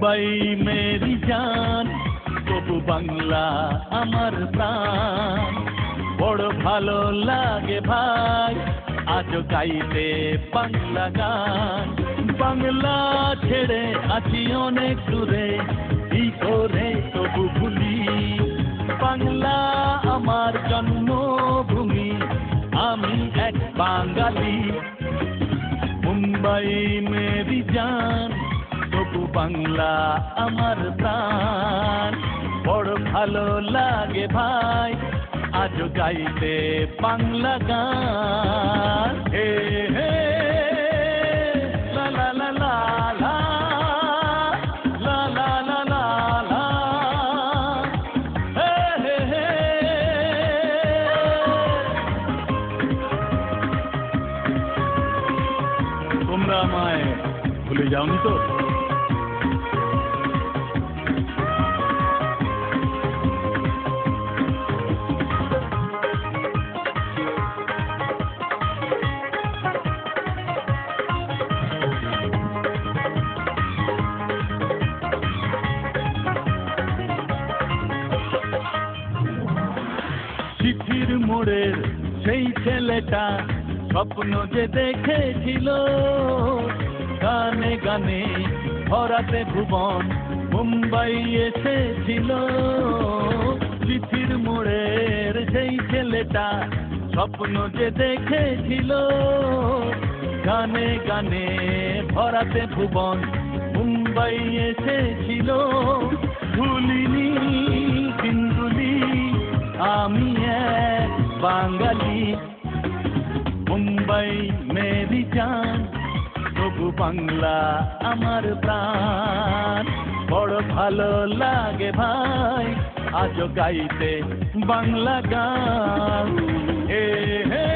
Mumbai Mary জান, তবু বাংলা আমার প্রাণ। বড় ভালো লাগে ভাই আজ গাইতে বাংলা গান। বাংলা ছেড়ে আছি অনেক দূরে, কি করে তবু ভুলি বাংলা আমার জন্মভূমি, আমি এক বাঙালি। মুম্বাই মেরি জান, তবু বাংলা আমার প্রাণ। বড় ভালো লাগে ভাই আজ গাইতে বাংলা গান। হে হে লা লা লা লা লা, লা লা লা লা লা, হে হে হে। তোমরা আমায় ভুলে যাওনি তো? চিঠির মোড়ের সেই ছেলেটা স্বপ্ন যে দেখেছিল, গানে গানে ভরাতে ভুবন মুম্বাই এসেছিল। চিঠির মোড়ের সেই ছেলেটা স্বপ্ন যে দেখেছিল, গানে গানে ভরাতে ভুবন মুম্বাই এসেছিল। ভুলিনি বিন্দুলি আমি এক বাঙালি। মুম্বাই মেরি জান, তবু বাংলা আমার প্রাণ। বড় ভালো লাগে ভাই আজ গাইতে বাংলা গান। হে হে